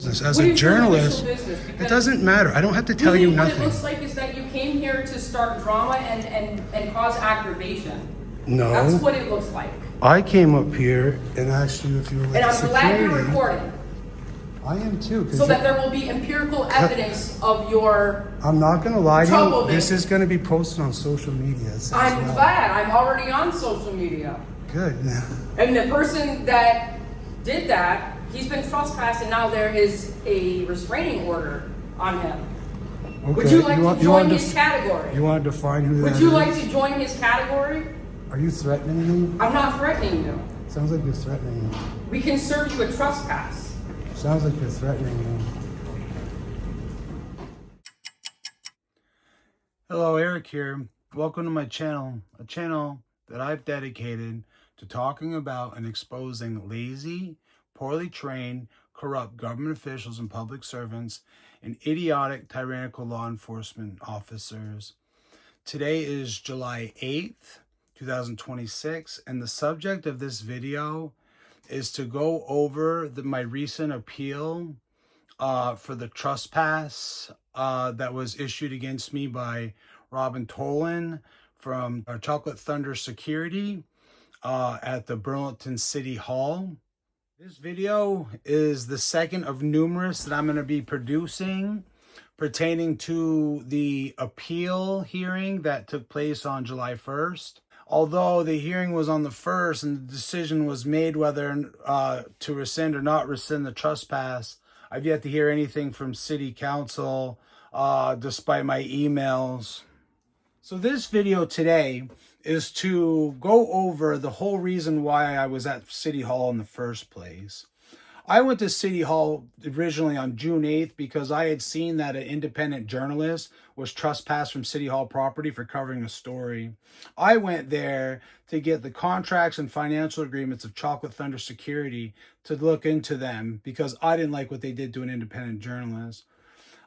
As a journalist, it doesn't matter. I don't have to tell you nothing. What it looks like is that you came here to start drama and cause aggravation. No. That's what it looks like. I came up here and asked you if you were like And I'm glad security. you're recording. I am too. So that there will be empirical evidence of your I'm not going to lie to you. trouble This is going to be posted on social media. I'm glad. I'm already on social media. Good. And the person that did that, he's been trespassed, and now there is a restraining order on him. Okay. Would you like to join his category? You want to define who that is? Would you like to join his category? Are you threatening me? I'm not threatening you. Sounds like you're threatening me. We can serve you a trespass. Sounds like you're threatening me. Hello, Eric here. Welcome to my channel, a channel that I've dedicated to talking about and exposing lazy, poorly trained, corrupt government officials and public servants and idiotic, tyrannical law enforcement officers. Today is July 8th, 2026, and the subject of this video is to go over my recent appeal for the trespass that was issued against me by Robin Tolan from Chocolate Thunder Security at the Burlington City Hall. This video is the second of numerous that I'm going to be producing pertaining to the appeal hearing that took place on July 1st. Although the hearing was on the 1st and the decision was made whether to rescind or not rescind the trespass, I've yet to hear anything from City Council despite my emails. So this video today is to go over the whole reason why I was at City Hall in the first place. I went to City Hall originally on June 8th because I had seen that an independent journalist was trespassed from City Hall property for covering a story. I went there to get the contracts and financial agreements of Chocolate Thunder Security to look into them because I didn't like what they did to an independent journalist.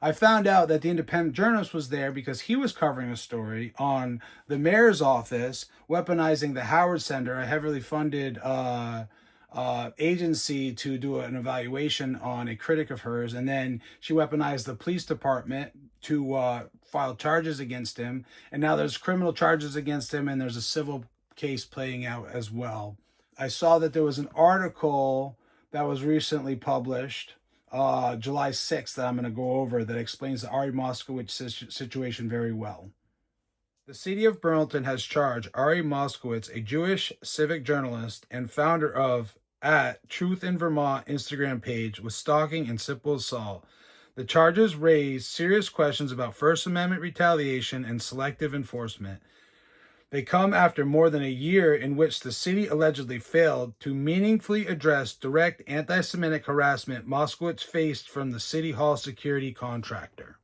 I found out that the independent journalist was there because he was covering a story on the mayor's office, weaponizing the Howard Center, a heavily funded agency to do an evaluation on a critic of hers. And then she weaponized the police department to file charges against him. And now there's criminal charges against him and there's a civil case playing out as well. I saw that there was an article that was recently published July 6th that I'm going to go over that explains the Ari Moskowitz situation very well. The city of Burlington has charged Ari Moskowitz, a Jewish civic journalist and founder of @Truth in Vermont Instagram page, with stalking and simple assault. The charges raise serious questions about First Amendment retaliation and selective enforcement. They come after more than a year in which the city allegedly failed to meaningfully address direct anti-Semitic harassment Moskowitz faced from the City Hall security contractor.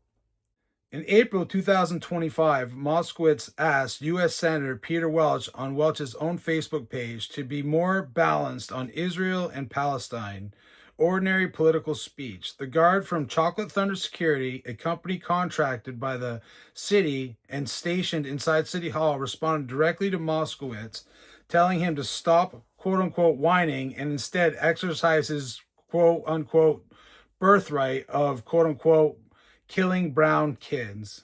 In April 2025, Moskowitz asked U.S. Senator Peter Welch on Welch's own Facebook page to be more balanced on Israel and Palestine. Ordinary political speech. The guard from Chocolate Thunder Security, a company contracted by the city and stationed inside City Hall, responded directly to Moskowitz, telling him to stop quote-unquote whining and instead exercise his quote-unquote birthright of quote-unquote killing brown kids.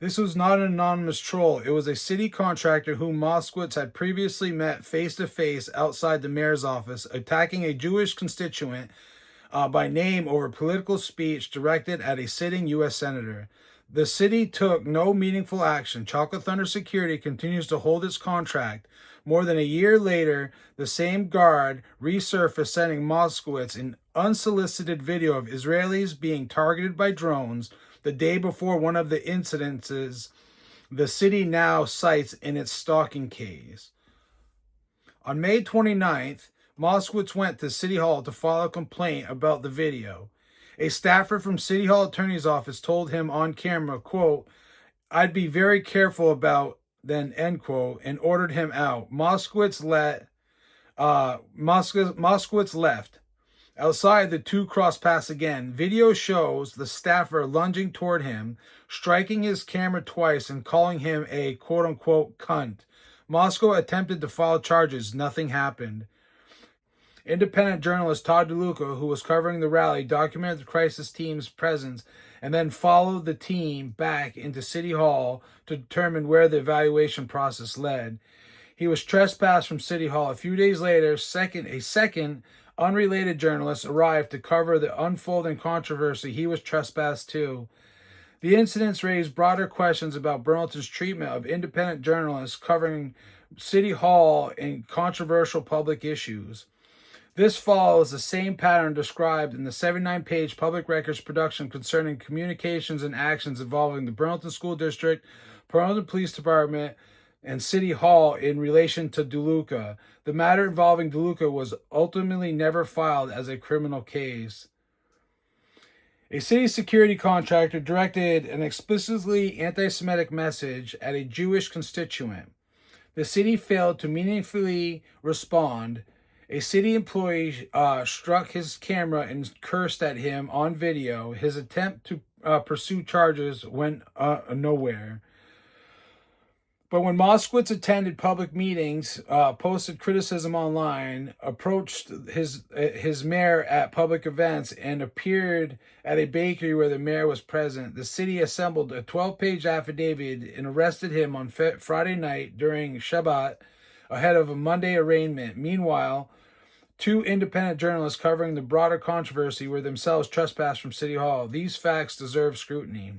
This was not an anonymous troll. It was a city contractor whom Moskowitz had previously met face-to-face outside the mayor's office, attacking a Jewish constituent by name over political speech directed at a sitting U.S. senator. The city took no meaningful action. Chocolate Thunder Security continues to hold its contract. More than a year later, the same guard resurfaced, sending Moskowitz an unsolicited video of Israelis being targeted by drones the day before one of the incidences the city now cites in its stalking case. On May 29th, Moskowitz went to City Hall to file a complaint about the video. A staffer from City Hall Attorney's Office told him on camera, quote, "I'd be very careful about," then end quote, and ordered him out. Moskowitz left. Outside, the two cross paths again. Video shows the staffer lunging toward him, striking his camera twice and calling him a quote-unquote cunt. Moscow attempted to file charges. Nothing happened. Independent journalist Todd DeLuca, who was covering the rally, documented the crisis team's presence and then followed the team back into City Hall to determine where the evaluation process led. He was trespassed from City Hall. A few days later, a second unrelated journalist arrived to cover the unfolding controversy. He was trespassed too. The incidents raised broader questions about Burlington's treatment of independent journalists covering City Hall and controversial public issues. This follows the same pattern described in the 79-page public records production concerning communications and actions involving the Burlington School District, Burlington Police Department, and City Hall in relation to DeLuca. The matter involving DeLuca was ultimately never filed as a criminal case. A city security contractor directed an explicitly anti-Semitic message at a Jewish constituent. The city failed to meaningfully respond. A city employee struck his camera and cursed at him on video. His attempt to pursue charges went nowhere. But when Moskowitz attended public meetings, posted criticism online, approached his mayor at public events, and appeared at a bakery where the mayor was present, the city assembled a 12-page affidavit and arrested him on Friday night during Shabbat ahead of a Monday arraignment. Meanwhile, two independent journalists covering the broader controversy were themselves trespassed from City Hall. These facts deserve scrutiny.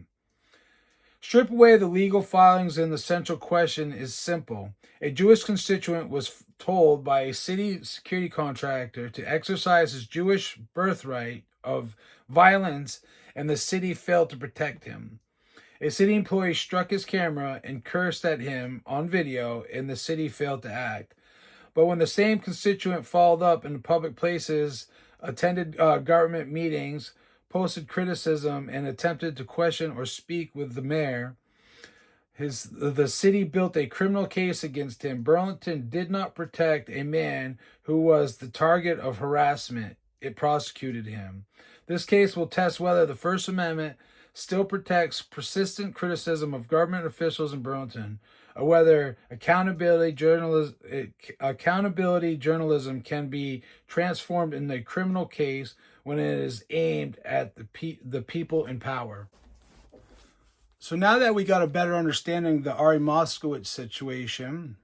Strip away the legal filings and the central question is simple. A Jewish constituent was told by a city security contractor to exercise his Jewish birthright of violence, and the city failed to protect him. A city employee struck his camera and cursed at him on video, and the city failed to act. But when the same constituent followed up in public places, attended government meetings, posted criticism, and attempted to question or speak with the mayor, the city built a criminal case against him. Burlington did not protect a man who was the target of harassment. It prosecuted him. This case will test whether the First Amendment still protects persistent criticism of government officials in Burlington, or whether accountability journalism can be transformed into a criminal case when it is aimed at the people in power. So now that we got a better understanding of the Ari Moskowitz situation,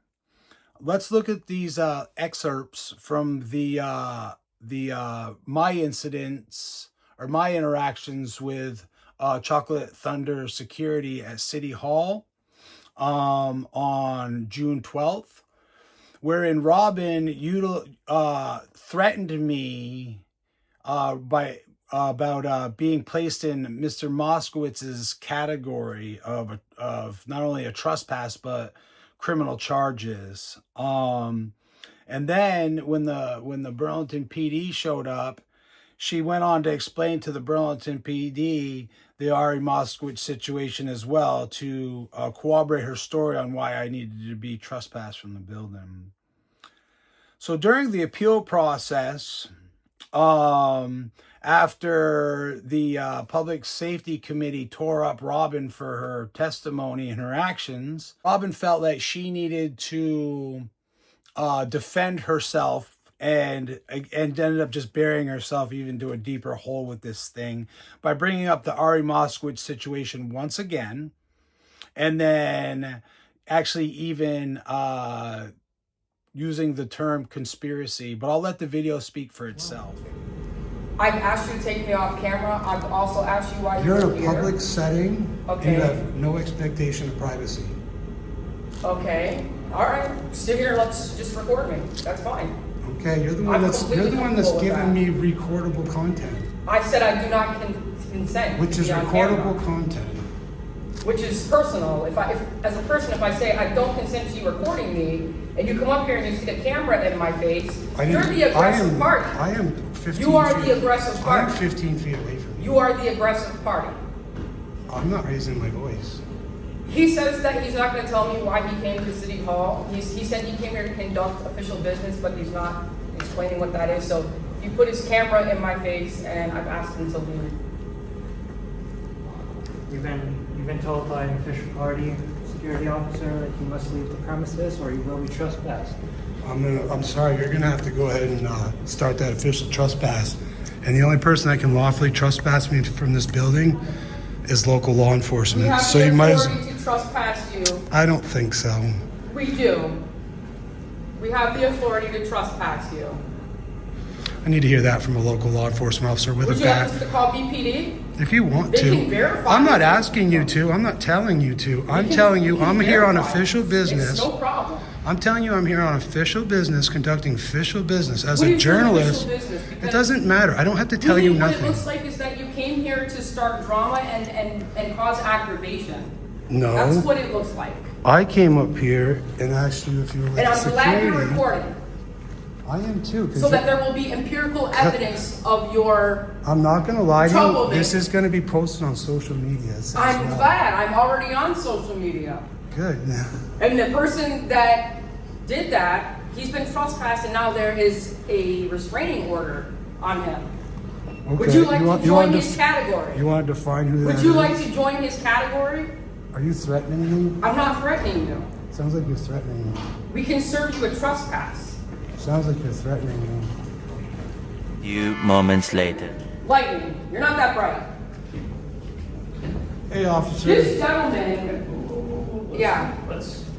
let's look at these excerpts from my incidents or my interactions with Chocolate Thunder Security at City Hall on June 12th, wherein Robin threatened me about being placed in Mr. Moskowitz's category of not only a trespass but criminal charges. And then when the Burlington PD showed up, she went on to explain to the Burlington PD the Ari Moskowitz situation as well, to corroborate her story on why I needed to be trespassed from the building. So during the appeal process, after the Public Safety Committee tore up Robin for her testimony and her actions, Robin felt that she needed to defend herself and ended up just burying herself even to a deeper hole with this thing by bringing up the Ari Moskowitz situation once again, and then actually even using the term conspiracy. But I'll let the video speak for itself. I've asked you to take me off camera. I've also asked you why you're you're in a public setting. Okay. You have no expectation of privacy. Okay. All right. Sit here. Let's just record me. That's fine. Okay, you're the one I'm that's completely comfortable with giving that. me recordable content, I said I do not consent. which to is be on recordable camera, content. which is personal. If as a person, if I say I don't consent to you recording me, and you come up here and you stick a camera in my face, you're the aggressive party. I am 15 You are feet, the aggressive party. I'm 15 feet away from you. You are the aggressive party. I'm not raising my voice. He says that he's not going to tell me why he came to City Hall. He said he came here to conduct official business, but he's not explaining what that is. So he put his camera in my face, and I've asked him to leave. You've been told by an official party security officer that you must leave the premises or you will be trespassed. I'm sorry, you're gonna have to go ahead and start that official trespass. And the only person that can lawfully trespass me from this building is local law We enforcement. have So the you might authority to trespass you. I don't think so. We do. We have the authority to trespass you. I need to hear that from a local law enforcement officer with Would a you like bat. us to call BPD? If you want They to. can verify I'm not this. asking you to. I'm not telling you to. I'm They can- telling you they can I'm here on verify official this. business. It's no problem. I'm telling you I'm here on official business, conducting official business. As What a is your journalist, official business? it Because doesn't matter. I don't have to tell really you what it nothing. looks like is that you came here to start drama and cause aggravation. No. That's what it looks like. I came up here and asked you if you were with And I'm glad you're security. recording, I am too. 'Cause so that there will be empirical evidence of your... I'm not going to lie to Trouble you. This making. is going to be posted on social media. as I'm well. glad. I'm already on social media. Good. And the person that did that, he's been trespassed, and now there is a restraining order on him. Okay. Would you like to want join to his category? You want to define who Would that you is? like to join his category? Are you threatening me? I'm not threatening you. Sounds like you're threatening me. We can serve you a trespass. Sounds like you're threatening me. Few moments later. Lightning, you're not that bright. Hey, officer. This gentleman, yeah,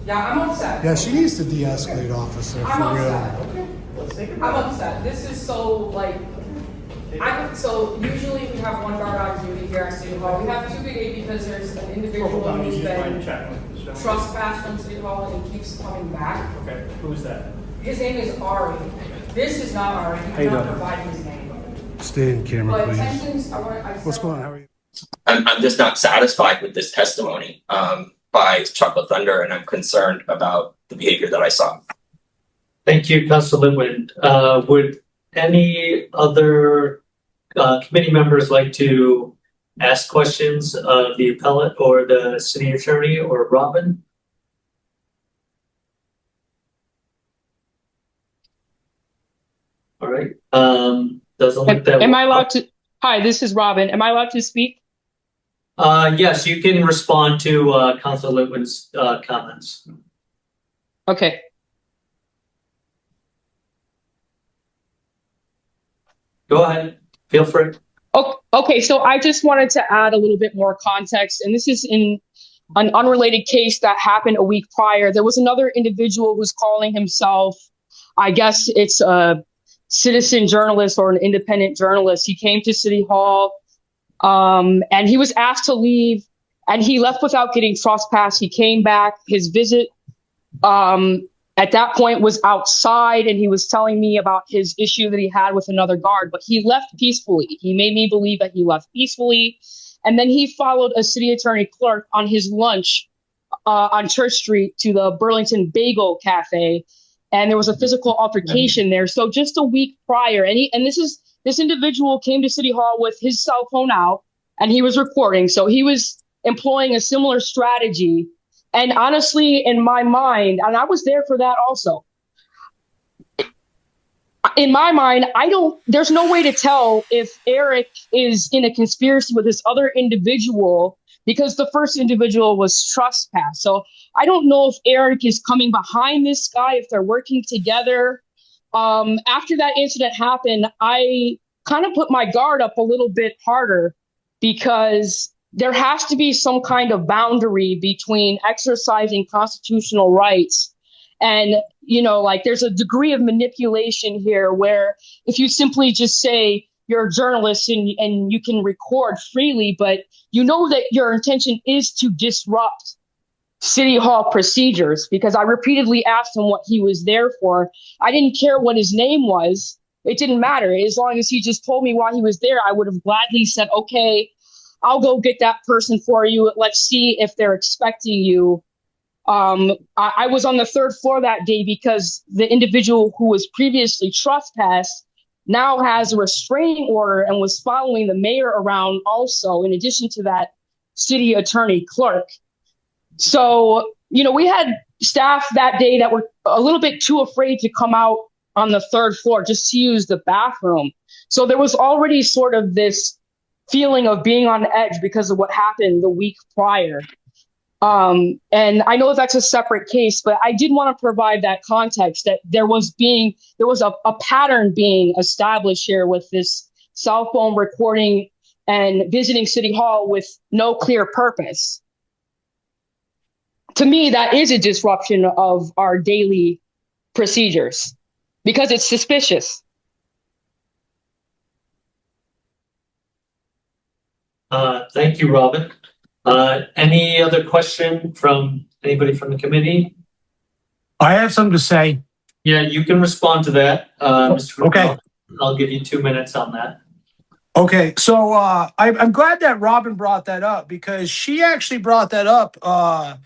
I'm upset. Yeah, she needs to de-escalate, officer, I'm for real. upset. I'm upset. This is so like, so usually we have one guard on duty here at City Hall. We have two today because there's an individual who's been trespassed from City Hall and he keeps coming back. Okay, who's that? His name is Ari. This is not Ari. He's not providing his name. Stay in camera, But please. tensions, What's going on? How are you? I'm just not satisfied with this testimony by Chuck Thunder, and I'm concerned about the behavior that I saw. Thank you, Councilor Linwood. Would any other committee members like to ask questions of the appellate or the city attorney or Robin? All right. Doesn't look that. Am I allowed to? Hi, this is Robin. Am I allowed to speak? Yes, you can respond to Councilor Linwood's comments. Okay. Go ahead. Feel free. Okay, so I just wanted to add a little bit more context, and this is in an unrelated case that happened a week prior. There was another individual who's calling himself, I guess it's a citizen journalist or an independent journalist. He came to City Hall, and he was asked to leave, and he left without getting trespassed. He came back. His visit at that point was outside, and he was telling me about his issue that he had with another guard, but he left peacefully. He made me believe that he left peacefully. And then he followed a city attorney clerk on his lunch on Church Street to the Burlington Bagel Cafe. And there was a physical altercation there. So just a week prior, and this individual came to City Hall with his cell phone out, and he was recording. So he was employing a similar strategy. And honestly, in my mind, and I was there for that also, in my mind, there's no way to tell if Eric is in a conspiracy with this other individual because the first individual was trespassed. So I don't know if Eric is coming behind this guy, if they're working together. After that incident happened, I kind of put my guard up a little bit harder because there has to be some kind of boundary between exercising constitutional rights and, like there's a degree of manipulation here where if you simply just say you're a journalist and you can record freely, but you know that your intention is to disrupt City Hall procedures, because I repeatedly asked him what he was there for. I didn't care what his name was. It didn't matter. As long as he just told me why he was there, I would have gladly said, okay, I'll go get that person for you. Let's see if they're expecting you. I was on the third floor that day because the individual who was previously trespassed now has a restraining order and was following the mayor around also, in addition to that city attorney clerk. So, we had staff that day that were a little bit too afraid to come out on the third floor just to use the bathroom. So there was already sort of this feeling of being on edge because of what happened the week prior. And I know that's a separate case, but I did want to provide that context that there was a pattern being established here with this cell phone recording and visiting City Hall with no clear purpose. To me, that is a disruption of our daily procedures because it's suspicious. Thank you, Robin. Any other question from anybody from the committee? I have something to say. Yeah, you can respond to that, Mr. Okay. Rebuttal. I'll give you 2 minutes on that. Okay, so I'm glad that Robin brought that up because she actually brought that up while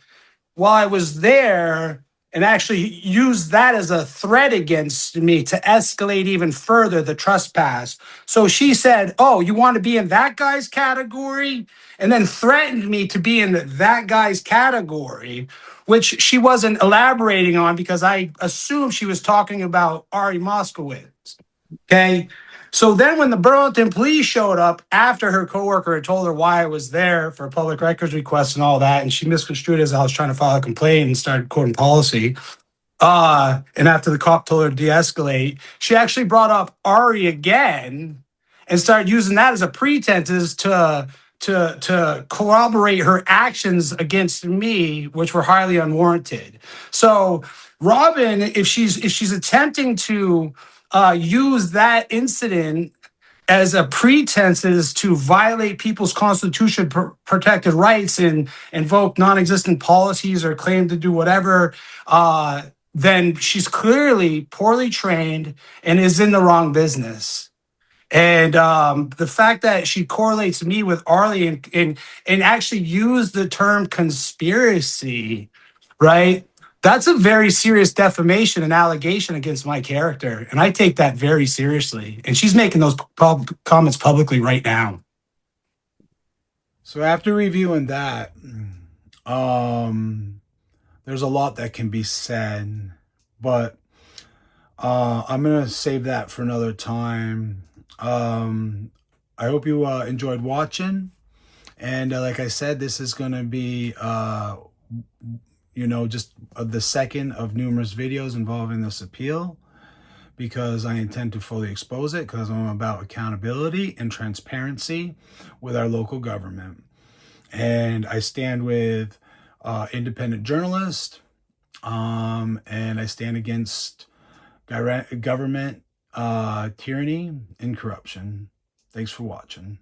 I was there and actually used that as a threat against me to escalate even further the trespass. So she said, "Oh, you want to be in that guy's category?" And then threatened me to be in that guy's category, which she wasn't elaborating on because I assumed she was talking about Ari Moskowitz. Okay. So then when the Burlington police showed up after her coworker had told her why I was there for a public records request and all that, and she misconstrued it as I was trying to file a complaint and started quoting policy. And after the cop told her to de-escalate, she actually brought up Ari again and started using that as a pretense to corroborate her actions against me, which were highly unwarranted. So Robin, if she's attempting to use that incident as a pretenses to violate people's constitution protected rights and invoke non-existent policies or claim to do whatever, then she's clearly poorly trained and is in the wrong business. And the fact that she correlates me with Arlie and actually used the term conspiracy, right? That's a very serious defamation and allegation against my character. And I take that very seriously. And she's making those comments publicly right now. So after reviewing that, there's a lot that can be said, but I'm going to save that for another time. I hope you enjoyed watching. And like I said, this is going to be, just the second of numerous videos involving this appeal, because I intend to fully expose it because I'm about accountability and transparency with our local government. And I stand with independent journalists, and I stand against government tyranny and corruption. Thanks for watching.